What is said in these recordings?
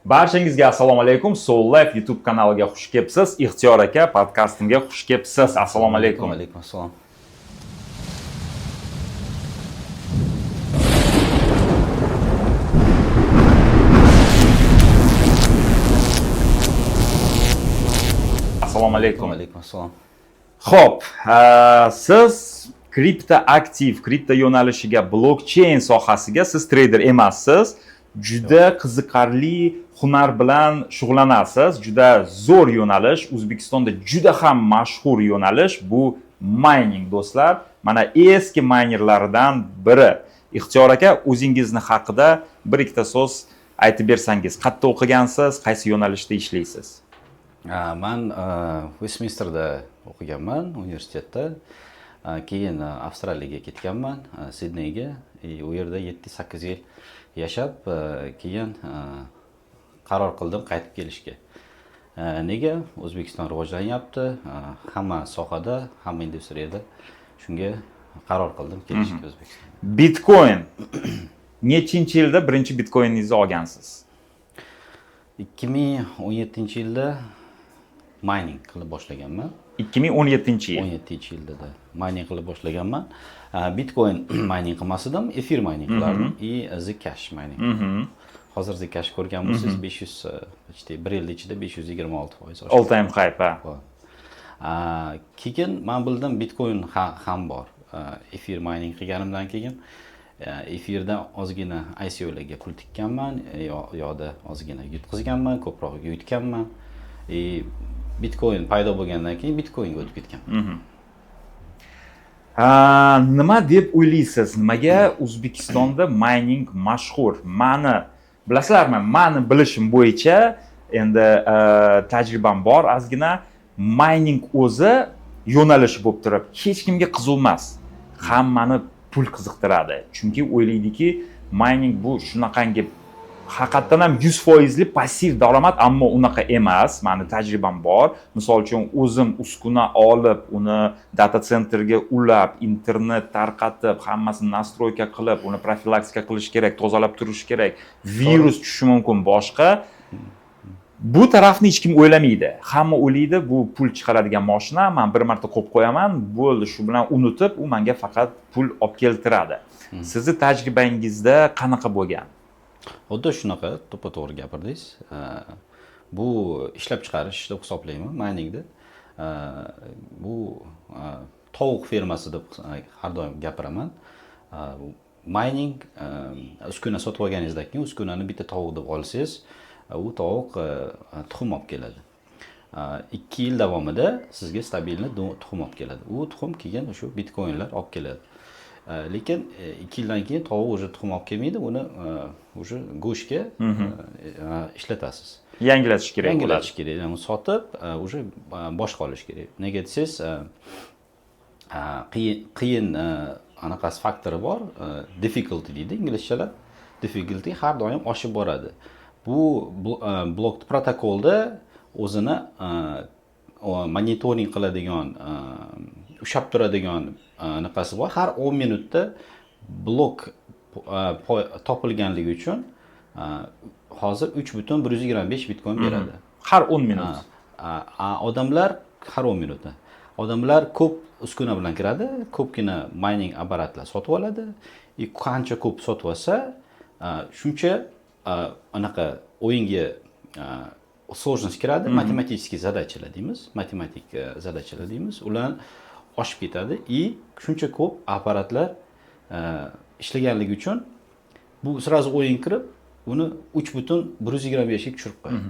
Barchangizga assalomu alaykum. Soul Life YouTube kanaliga xush kelibsiz. Ixtiyor aka podkastimga xush kelibsiz. Assalomu alaykum. Alaykum assalom. Assalomu alaykum. Alaykum assalom. Xo'p, siz kripto aktiv, kripto yo'nalishiga, blockchain sohasiga siz trader emassiz. Juda qiziqarli hunar bilan shug'ullanasiz. Juda zo'r yo'nalish, O'zbekistonda juda ham mashhur yo'nalish bu mining do'stlar. Mana eski minerlardan biri. Ixtiyor aka, o'zingizni haqida bir ikkita so'z aytib bersangiz. Qayerda o'qigansiz, qaysi yo'nalishda ishlaysiz? Men Westminsterda o'qiganman, universitetda. Keyin Avstraliyaga ketganman, Sidneyga. U yerda 7-8 yil yashab, keyin qaror qildim qaytib kelishga. Nega? O'zbekiston rivojlanyapti, hamma sohada, hamma industriyada. Shunga qaror qildim kelishga O'zbekistonga. Bitcoin. Nechinchi yilda birinchi bitcoiningizni olgansiz? 2017-yilda mining qilib boshlaganman. 2017-yil. 17-yilda mining qilib boshlaganman. Bitcoin mining qilmas edim, efir mining qilardim va Zcash mining. Hozir Zcash ko'rgan bo'lsangiz 500 bir yil ichida 526% oshdi. All time hype. Keyin men bildim Bitcoin ham bor. Efir mining qilganimdan keyin efirda ozgina ICOlarga pul tikkanman, yo'da ozgina yutqizganman, ko'proq yutganman. Bitcoin paydo bo'lgandan keyin Bitcoinga o'tib ketganman. Nima deb o'ylaysiz? Nimaga O'zbekistonda mining mashhur? Bilasizlarmi? Meni bilishim bo'yicha, endi tajribam bor, ozgina mining o'zi yo'nalish bo'lib turib, hech kimga qiziq emas. Hammani pul qiziqtiradi. Chunki o'ylaydiki, mining bu shunaqangi haqiqatan ham 100% passiv daromad, ammo unaqa emas. Meni tajribam bor. Misol uchun o'zim uskuna olib, uni data centerga ulab, internet tarqatib, hammasini nastroyka qilib, uni profilaktika qilish kerak, tozalab turish kerak. Virus tushishi mumkin boshqa. Bu tarafni hech kim o'ylamaydi. Hamma o'ylaydi, bu pul chiqaradigan mashina, men bir marta qo'yib qo'yaman, bo'ldi, shu bilan unutib, u menga faqat pul olib keltiradi. Sizning tajribangizda qanaqa bo'lgan? Xuddi shunaqa, to'g'ri gapirdingiz. Bu ishlab chiqarish deb hisoblayman miningni. Bu tovuq fermasi deb har doim gapiraman. Mining uskuna sotib olganingizdan keyin uskunani bitta tovuq deb olsangiz, u tovuq tuxum olib keladi. 2 yil davomida sizga stabilni tuxum olib keladi. U tuxum keyin shu bitcoinlar olib keladi. Lekin 2 yildan keyin tovuq уже tuxum olib kelmaydi, uni уже go'shtga ishlatasiz. Yangilatish kerak bo'ladi. Yangilatish kerak. Uni sotib, уже boshqa olish kerak. Nega desangiz, qiyin anaqasi faktori bor, difficulty deydi inglizchalar. Difficulty har doim oshib boradi. Bu blok protokolda o'zini monitoring qiladigan, ushlab turadigan anaqasi bor. Har 10 minutda blok topilganligi uchun hozir 3.125 bitcoin beradi. Har 10 minut. Odamlar har 10 minutda. Odamlar ko'p uskuna bilan kiradi, ko'pgina mining apparatlar sotib oladi. Qancha ko'p sotib olsa, shuncha anaqa o'yinga sложность kiradi, matematik zadachalar deymiz, matematik zadachalar deymiz. Ular oshib ketadi va shuncha ko'p apparatlar ishlaganligi uchun bu sразу o'yin kirib, uni 3.125 ga tushirib qo'yadi.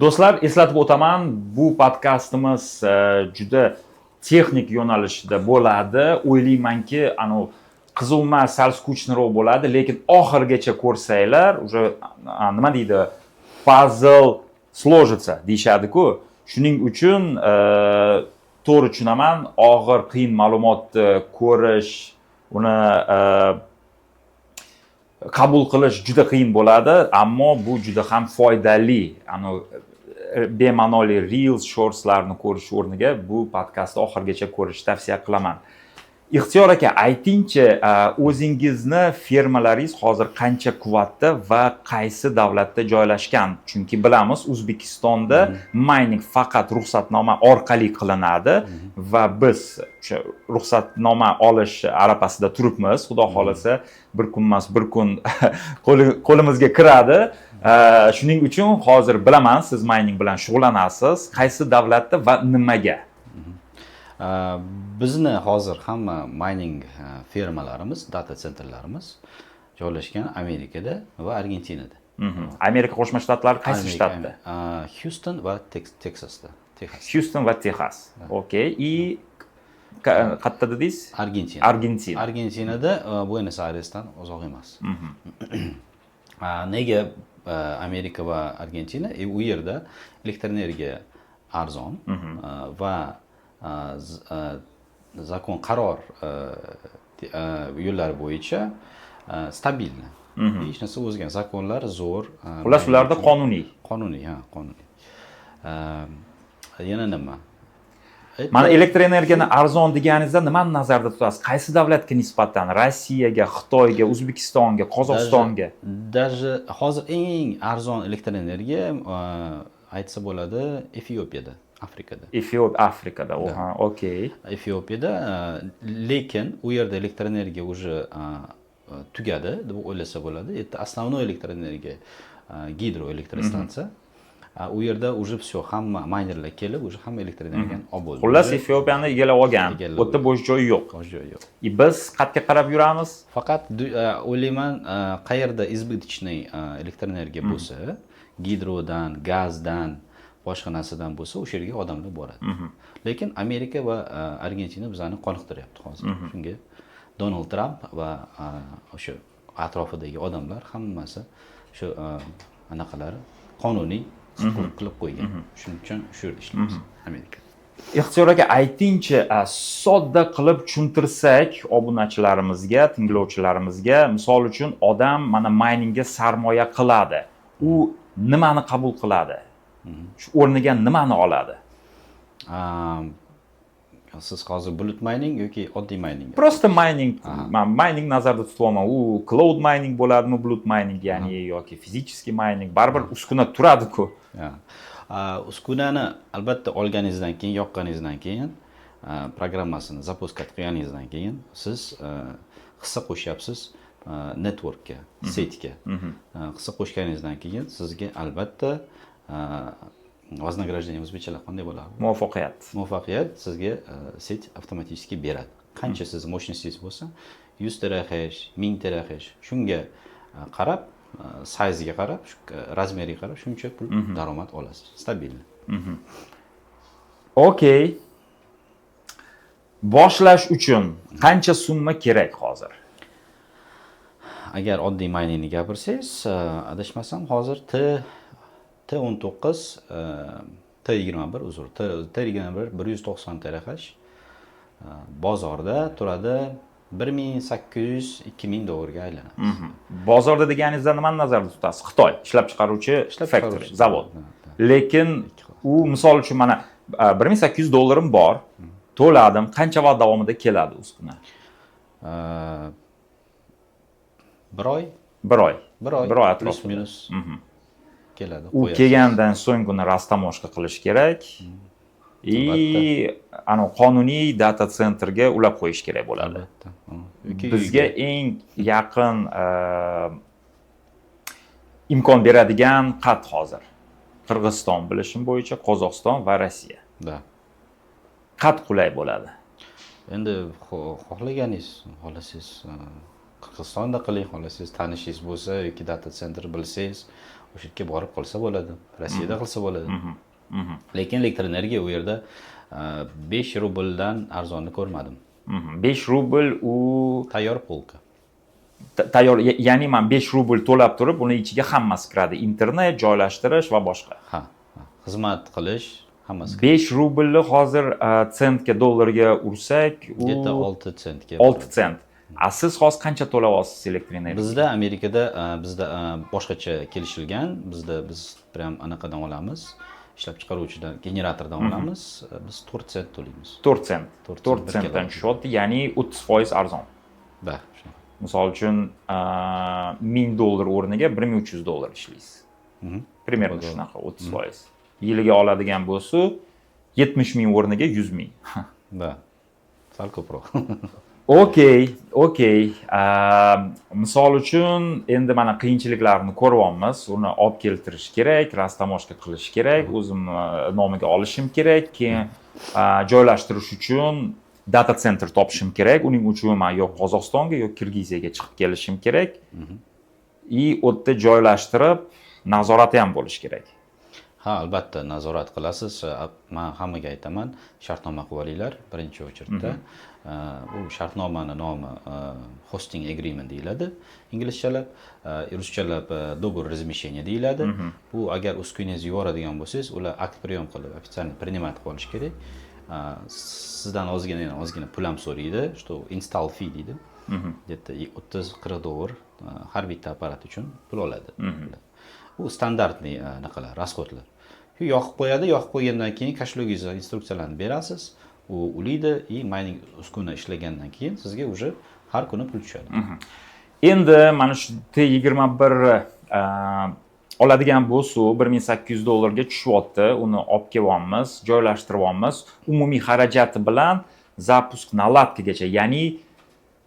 Do'stlar, eslatib o'taman, bu podkastimiz juda texnik yo'nalishda bo'ladi. O'ylaymanki, qiziq emas, sal skuchniroq bo'ladi, lekin oxirigacha ko'rsanglar, уже nima deydi, puzzle сложится deyshadi-ku. Shuning uchun to'g'ri tushunaman, og'ir, qiyin ma'lumotni ko'rish, uni qabul qilish juda qiyin bo'ladi, ammo bu juda ham foydali. Bemanoli reels, shortslarni ko'rish o'rniga bu podkastni oxirigacha ko'rishni tavsiya qilaman. Ixtiyor aka, aytingchi, o'zingizni fermalaringiz hozir qancha quvvatda va qaysi davlatda joylashgan? Chunki bilamiz, O'zbekistonda mining faqat ruxsatnoma orqali qilinadi va biz o'sha ruxsatnoma olish arafasida turibmiz. Xudo xolasa, bir kun emas, bir kun qo'limizga kiradi. Shuning uchun hozir bilaman, siz mining bilan shug'ullanasiz. Qaysi davlatda va nimaga? Bizni hozir hamma mining fermalarimiz, data sentrlarimiz joylashgan Amerikada va Argentinada. Amerika Qo'shma Shtatlari qaysi shtatda? Houston va Texasda. Houston va Texas. Okey. И qayerda dedingiz? Argentina. Argentinada Buenos Airesdan uzoq emas. Nega Amerika va Argentina? U yerda elektr energiya arzon va zakon qaror yo'llari bo'yicha stabilni. Hech narsa o'zgan, zakonlar zo'r. Xullas, ularda qonuniy. Qonuniy. Yana nima? Mana elektr energiyani arzon deganingizda nimani nazarda tutasiz? Qaysi davlatga nisbatan? Rossiyaga, Xitoyga, O'zbekistonga, Qozog'istonga? Даже hozir eng arzon elektr energiya aytsa bo'ladi Efiopiyada. Afrikada. Okey. Efiopiyada, lekin u yerda elektr energiya уже tugadi deb o'ylasa bo'ladi. Endi основной elektr energiya gidroelektrostansiya. U yerda уже все, hamma minerlar kelib, уже hamma elektr energiyani olib bo'ldi. Xullas, Efiopiyani egallab olgan. U yerda bo'sh joy yo'q. Biz qayerga qarab yuramiz? Faqat o'ylayman, qayerda избыточный elektr energiya bo'lsa, gidrodan, gazdan, boshqa narsadan bo'lsa, o'sha yerga odamlar boradi. Lekin Amerika va Argentina bizani qoniqtiryapti hozir. Shunga Donald Tramp va o'sha atrofidagi odamlar hammasi shu anaqalari qonuniy qilib qo'ygan. Shuning uchun shu yerda ishlaymiz Amerika. Ixtiyor aka, aytingchi, sodda qilib tushuntirsak obunachilarimizga, tinglovchilarimizga, misol uchun odam mana miningga sarmoya qiladi. U nimani qabul qiladi? Shu o'rniga nimani oladi? Siz hozir bulut mining yoki oddiy mining? Просто mining. Men mining nazarda tutyapman. U cloud mining bo'ladimi, bulut mining, ya'ni yoki fizический mining, baribir uskuna turadi-ku. Uskunani albatta olganingizdan keyin, yoqqaningizdan keyin, programmasini запускать qilganingizdan keyin siz hissa qo'shyapsiz networkga, setga. Hissa qo'shganingizdan keyin sizga albatta вознаграждение o'zbekchalar qanday bo'ladi? Muvaffaqiyat sizga set avtomatik beradi. Qancha siz mощностьingiz bo'lsa, 100 terahash, 1000 terahash, shunga qarab, sayziga qarab, razmeriga qarab shuncha pul daromad olasiz. Stabilni. Okey. Boshlash uchun qancha summa kerak hozir? Agar oddiy miningni gapirsangiz, adashmasam hozir T19, T21 uzr, T21 190 terahash bozorda turadi, 1800-2000 dollarga aylanadi. Bozorda deganingizda nimani nazarda tutasiz? Xitoy ishlab chiqaruvchi factory, zavod. Lekin u misol uchun mana 1800 dollarim bor, to'ladim, qancha vaqt davomida keladi uskuna? Bir oy plus minus keladi. U kelgandan so'ng uni rastamoshka qilish kerak. Ana qonuniy data centerga ulab qo'yish kerak bo'ladi. Bizga eng yaqin imkon beradigan qat hozir Qirg'iziston bilishim bo'yicha, Qozog'iston va Rossiya. Qat qulay bo'ladi. Endi xohlasangiz Qirg'izistonda qiling, xohlasangiz tanishingiz bo'lsa yoki data center bilsangiz, o'sha yerga borib qilsa bo'ladi. Rossiyada qilsa bo'ladi. Lekin elektr energiya u yerda 5 rubldan arzonni ko'rmadim. 5 rubl u tayyor polka. Tayyor, ya'ni men 5 rubl to'lab turib, uni ichiga hammasi kiradi. Internet, joylashtirish va boshqa. Xizmat qilish hammasi. 5 rublni hozir sentga, dollarga ursak, u 6 sentga. 6 sent. Siz hozir qancha to'layapsiz elektr energiya? Bizda Amerikada bizda boshqacha kelishilgan. Biz prям anaqadan olamiz. ishlab chiqaruvchidan generatordan olamiz, biz 4 sent to'laymiz. 4 sent. 4 4 sentdan tushyapti, ya'ni 30% arzon. Da, shunaqa. Misol uchun $1000 o'rniga $1300 ishlaysiz. Примерно shunaqa 30%. Yiliga oladigan bo'lsa 70,000 o'rniga 100,000. Da. Sal ko'proq. Okey. Misol uchun endi mana qiyinchiliklarni ko'ryapmiz. Uni olib keltirish kerak, rastamoshka qilish kerak, o'zimni nomiga olishim kerak, keyin joylashtirish uchun data center topishim kerak. Uning uchun men yo Qozog'istonga yo Kirgiziyaga chiqib kelishim kerak. U yerda joylashtirib, nazorati ham bo'lishi kerak. Ha, albatta nazorat qilasiz. Men hammaga aytaman, shartnoma qilib olinglar birinchi o'chirda. Bu shartnomani nomi hosting agreement deyiladi inglizchalab, ruschalab договор размещения deyiladi. Bu agar uskunangizni yuboradigan bo'lsangiz, ular akt прием qilib, официально принимать qilib olish kerak. Sizdan ozgina pul ham so'raydi, что install fee deydi. Где-то 30-40 dollar har bitta apparat uchun pul oladi. Bu standartniy naqalar, rasxodlar. Shu yoqib qo'ygandan keyin kashlogingizga instruksiyalarni berasiz. U ulaydi, mining uskuna ishlagandan keyin sizga уже har kuni pul tushadi. Endi mana shu T21 oladigan bo'lsa, $1800 ga tushyapti. Uni olib kelyapmiz, joylashtiryapmiz. Umumiy xarajati bilan zapusk naladkagacha, ya'ni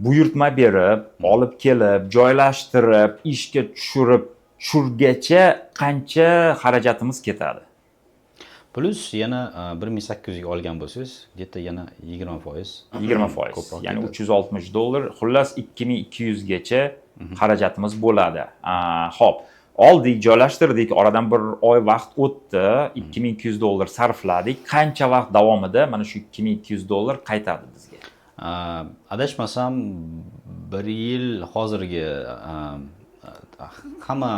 buyurtma berib, olib kelib, joylashtirib, ishga tushirgacha qancha xarajatimiz ketadi? Plus yana 1800 ga olgan bo'lsangiz, где-то yana 20%. 20%. Ya'ni $360. Xullas 2200 gacha xarajatimiz bo'ladi. Xo'p, oldik, joylashtirdik, oradan bir oy vaqt o'tdi, $2200 sarfladik. Qancha vaqt davomida mana shu $2200 qaytadi bizga? Adashmasam 1 yil hozirgi hamma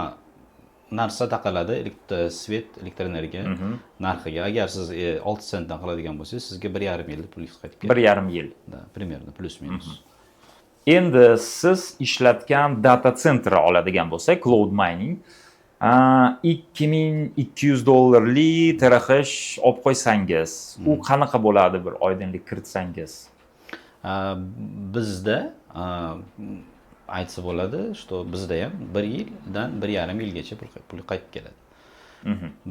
narsa taqaladi, elektr energiya narxiga. Agar siz 6 sentdan qiladigan bo'lsangiz, sizga 1,5 yilda pulingiz qaytib keladi. 1,5 yil. Da, примерно plus minus. Endi siz ishlatgan data center oladigan bo'lsak, cloud mining $2200 terahash olib qo'ysangiz, u qanaqa bo'ladi, bir oydinlik kiritsangiz? Bizda aytsa bo'ladi, что bizda ham 1 yildan 1,5 yilgacha pul qaytib keladi.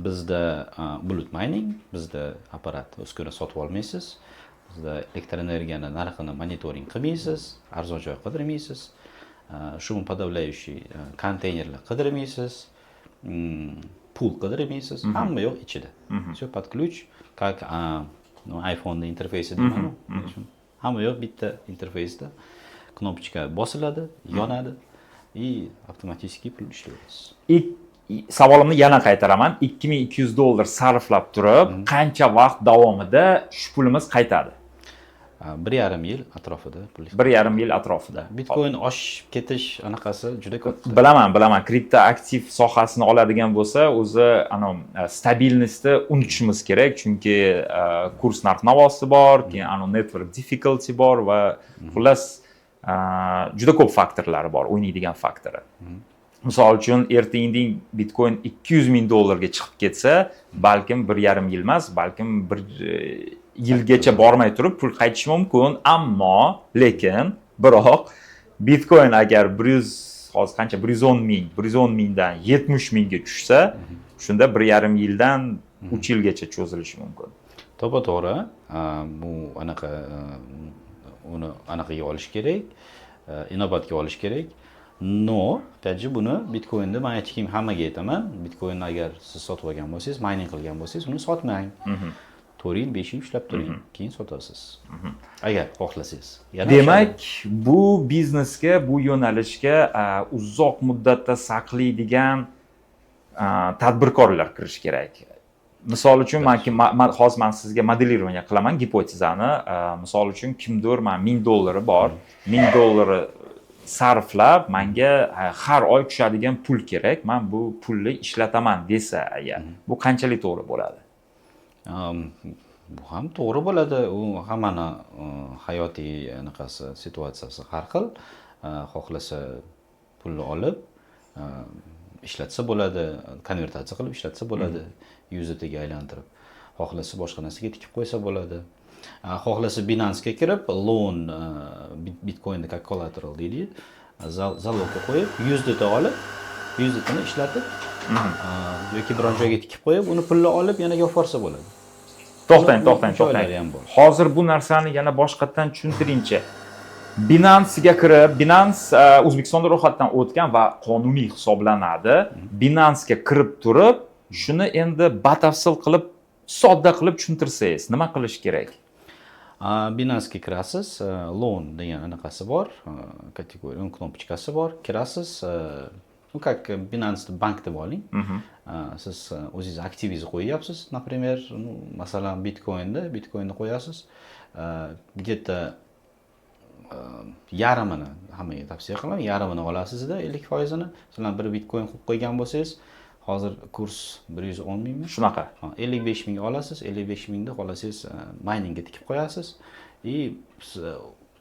Bizda bulut mining, bizda apparat uskuna sotib olmaysiz. Bizda elektr energiyani narxini monitoring qilmaysiz, arzon joy qidirmaysiz, shum подавляющий konteynerlar qidirmaysiz, pul qidirmaysiz, hamma yo'q ichida. Все под ключ, как iPhone interfeysi deyman. Hamma yo'q bitta interfeysda. Knopочка bosiladi, yonadi и avtomatik pul ishlaydi. Savolimni yana qaytaraman. $2200 sarflab turib, qancha vaqt davomida shu pulimiz qaytadi? 1,5 yil atrofida pul. 1,5 yil atrofida. Bitcoin oshib ketish anaqasi juda ko'p. Bilaman. Kripto aktiv sohasini oladigan bo'lsa, o'zi stabilnostni unutishimiz kerak, chunki kurs narx-navosi bor, keyin network difficulty bor va xullas juda ko'p faktorlari bor, o'ynaydigan faktori. Misol uchun, erta-indin Bitcoin $200,000 ga chiqib ketsa, balkim 1,5 yil emas, balkim 1 yilgacha bormay turib pul qaytishi mumkin, ammo biroq Bitcoin agar 110,000 dan 70,000 ga tushsa, shunda 1,5 yildan 3 yilgacha cho'zilishi mumkin. To'g'ri, bu uni anaqaga olish kerak, inobatga olish kerak. No, tajib buni Bitcoinda men aytishim hammaga aytaman. Bitcoinni agar siz sotib olgan bo'lsangiz, mining qilgan bo'lsangiz, uni sotmang. 4 yil, 5 yil ishlab turing, keyin sotasiz. Agar xohlasangiz. Demak, bu biznesga, bu yo'nalishga uzoq muddatda saqlaydigan tadbirkorlar kirish kerak. Misol uchun, hozir men sizga modelирование qilaman gipotezani. Misol uchun, kimdir $1000 bor, $1000 sarflab, menga har oy tushadigan pul kerak, men bu pulni ishlataman desa, agar bu qanchalik to'g'ri bo'ladi? Bu ham to'g'ri bo'ladi. U hammani hayotiy anaqasi, situatsiyasi har xil. Xohlasa pulni olib ishlatsa bo'ladi, konvertatsiya qilib ishlatsa bo'ladi, USDTga aylantirib. Xohlasa boshqa narsaga tikib qo'ysa bo'ladi. Xohlasa Binance'ga kirib, loan Bitcoin'ni как collateral deydi, zalogga qo'yib, USDT olib, USDTni ishlatib, yoki biron joyga tikib qo'yib, uni pulni olib yana yo'qorsa bo'ladi. To'xtang. ham bor. Hozir bu narsani yana boshqatdan tushuntiringchi. Binance'ga kirib, Binance O'zbekistonda ro'yxatdan o'tgan va qonuniy hisoblanadi. Binance'ga kirib turib, shuni endi batafsil qilib, sodda qilib tushuntirsangiz, nima qilish kerak? Binance'ga kirasiz, loan degan anaqasi bor, kategoriya, knopchkasi bor, kirasiz, как Binance bank deb oling. Siz o'zingiz aktivingizni qo'yyapsiz, например, masalan Bitcoinni qo'yasiz. Где-то yarmini hammaga tavsiya qilaman, yarmini olasizda 50%ni. Masalan, bir Bitcoin qo'yib qo'ygan bo'lsangiz, hozir kurs 110 mingmi? Shunaqa. 55 ming olasiz, 55 mingni xohlasangiz miningga tikib qo'yasiz.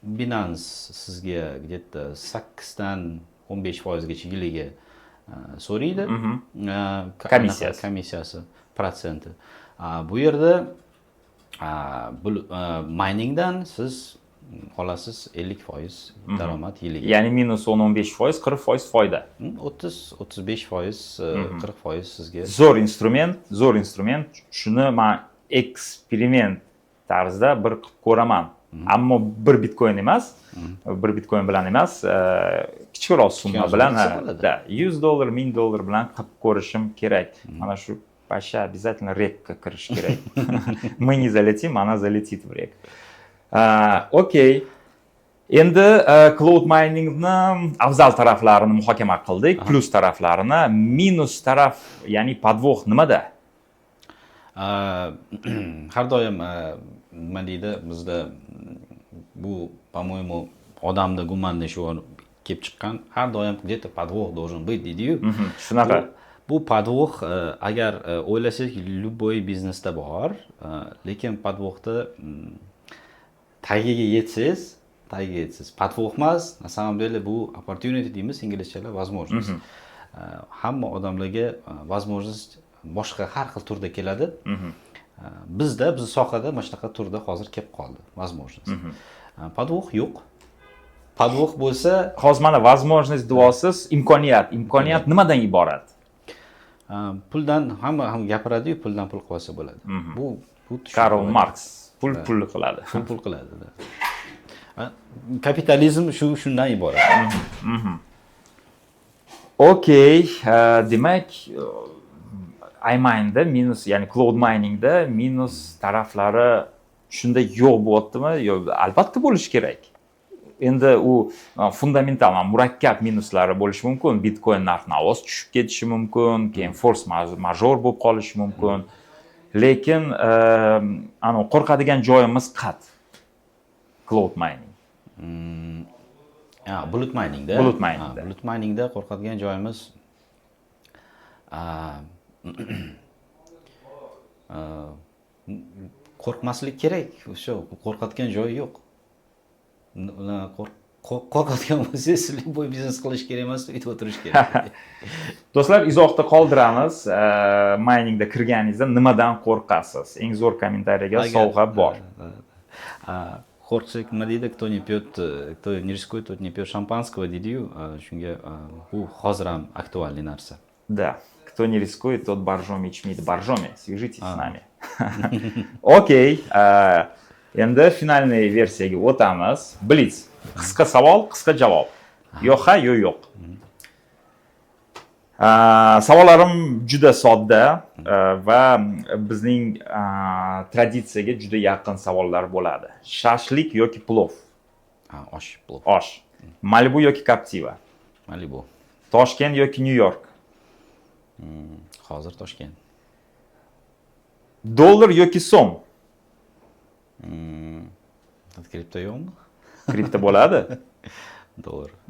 Binance sizga где-то 8 dan 15% gacha yiliga so'raydi. Komissiyasi, protsenti. Bu yerda miningdan siz olasiz 50% daromad yiliga. Ya'ni minus 15%, 40% foyda. 30-35%, 40% sizga. Zo'r instrument. Shuni men eksperiment tarzida bir qilib ko'raman. Ammo bir Bitcoin emas, bir Bitcoin bilan emas, kichikroq summa bilan, $100, $1000 bilan qilib ko'rishim kerak. Mana shu pasha обязательно rekka kirish kerak. Мы не залетим, она залетит в рек. Okey. Endi cloud miningni afzal taraflarini muhokama qildik, plus taraflarini, minus taraf, ya'ni podvoh nimada? Har doim nima deydi, bizda bu, по-моему, odamda gumanda shu kelib chiqqan, har doim где-то подвох должен быть deydi-yu. Shunaqa. Bu podvoh agar o'ylasak, любой biznesda bor, lekin podvohda tagiga yetsangiz, podvoh emas, na самом деле bu opportunity deymiz inglizchada, возможность. Hamma odamlarga возможность boshqa har xil turda keladi. Bizda, biz sohada mana shunaqa turda hozir kelib qoldi, возможность. Podvoh yo'q. Podvoh bo'lsa, hozir mana возможность duosiz imkoniyat. Imkoniyat nimadan iborat? Puldan hamma ham gapiradi-yu, puldan pul qilsa bo'ladi. Bu Karl Marx pul qiladi. Pul qiladi. Kapitalizm shundan iborat. Okey, demak, iMine'da minus, ya'ni cloud miningda minus taraflari shunda yo'q bo'lyaptimi? Yo'q, albatta bo'lishi kerak. Endi u fundamental, murakkab minuslari bo'lishi mumkin. Bitcoin narx-navosi tushib ketishi mumkin, keyin force major bo'lib qolishi mumkin. Lekin ana qo'rqadigan joyimiz qat. Cloud mining. Bulut miningda. Bulut miningda qo'rqadigan joyimiz qo'rqmaslik kerak. O'sha qo'rqadigan joyi yo'q. Qo'rqadigan bo'lsangiz, bo'y biznes qilish kerak emas, uyda o'tirish kerak. Do'stlar, izohda qoldiramiz. Miningda kirganingizda nimadan qo'rqasiz? Eng zo'r kommentariyaga sovg'a bor. Qo'rqsak nima deydi? Кто не пьет, кто не рискует, тот не пьет шампанского deydi-yu. Shunga bu hozir ham aktualniy narsa. Да. Кто не рискует, тот боржоми ичмейdi. Боржоми, свяжитесь с нами. Okey. Endi finalniy versiyaga o'tamiz. Blitz. Qisqa savol, qisqa javob. Yo'q, ha, yo'q. Savollarim juda sodda va bizning traditsiyaga juda yaqin savollar bo'ladi. Shashlik yoki plov? Osh, plov. Osh. Malibu yoki Captiva? Malibu. Toshkent yoki Nyu-York? Hozir Toshkent. Dollar yoki so'm? Kripto yo'qmi? Kripto bo'ladi?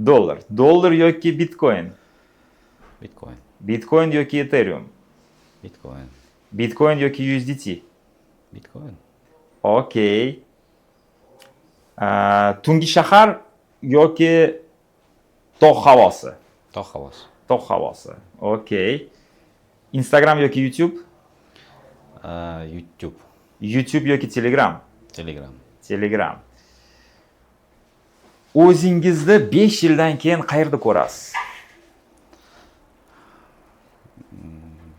Dollar. Dollar yoki Bitcoin? Bitcoin. Bitcoin yoki Ethereum? Bitcoin. Bitcoin yoki USDT? Bitcoin. Okey. Tungi shahar yoki tog' havosi? Tog' havosi. Tog' havosi. Okey. Instagram yoki YouTube? YouTube, YouTube yoki Telegram? Telegram. Telegram. O'zingizni 5 yildan keyin qayerda ko'rasiz?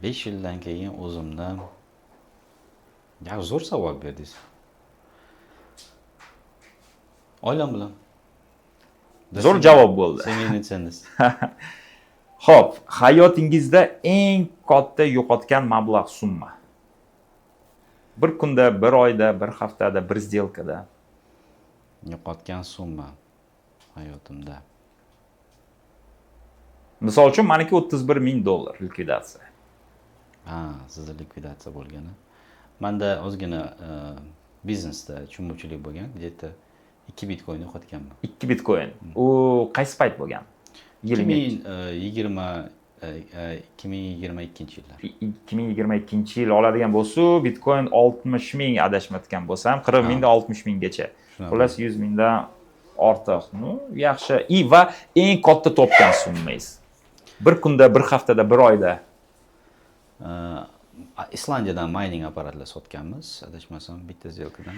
5 yildan keyin o'zimni zo'r savol berdingiz. Oilam bilan. Zo'r javob bo'ldi. Semeyni cengiz. Xo'p, hayotingizda eng katta yo'qotgan mablag' summa. Bir kunda, bir oyda, bir haftada, bir сделкада. Yo'qotgan summa hayotimda. Misol uchun, meniki $31,000 likvidatsiya. Sizda likvidatsiya bo'lgani. Menda ozgina biznesda tushunmovchilik bo'lgan, где-то 2 bitcoin yo'qotganman. 2 bitcoin. U qaysi payt bo'lgan? Yil 2022-yillar. 2022-yil oladigan bo'lsa, bitcoin 60,000 adashmayotgan bo'lsam, 40,000 dan 60,000gacha. Xullas 100,000 dan ortiq. Yaxshi. Va eng katta topgan summangiz. Bir kunda, bir haftada, bir oyda. Islandiyadan mining apparatlar sotganmiz. Adashmasam, bitta сделкаdan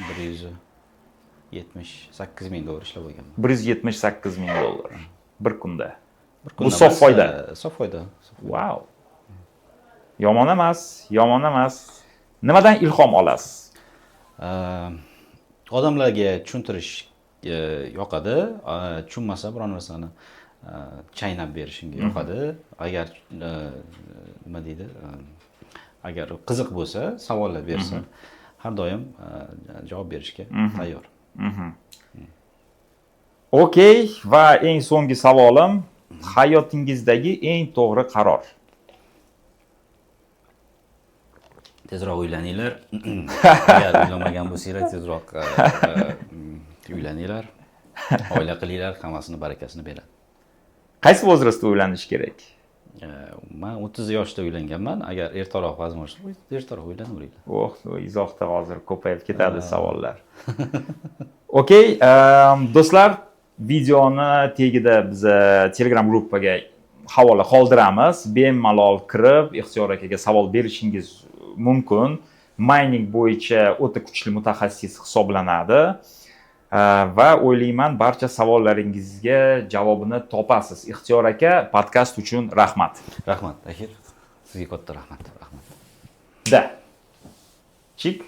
$178,000 ishlab olganman. $178,000 bir kunda. Bu sof foyda. Sof foyda. Wow. Yomon emas, yomon emas. Nimadan ilhom olasiz? Odamlarga tushuntirish yoqadi. Tushunmasa biror narsani chaynab berishimga yoqadi. Agar nima deydi? Agar qiziq bo'lsa, savollar bersa, har doim javob berishga tayyor. Okey, va eng so'nggi savolim, hayotingizdagi eng to'g'ri qaror. Tezroq uylaninglar. Agar uylanmagan bo'lsanglar, tezroq uylaninglar. Oila qilinglar, hammasini barakasini beradi. Qaysi возрастda uylanish kerak? Men 30 yoshda uylanganman. Agar ertaroq возможно, ertaroq uylanavering. Izohda hozir ko'payib ketadi savollar. Okey, do'stlar, videoni tagida biz Telegram gruppaga havola qoldiramiz. Bemalol kirib, Ixtiyor akaga savol berishingiz mumkin. Mining bo'yicha o'ta kuchli mutaxassis hisoblanadi. Va o'ylayman, barcha savollaringizga javobini topasiz. Ixtiyor aka, podkast uchun rahmat. Rahmat, Tahir. Sizga katta rahmat. Da. Chik.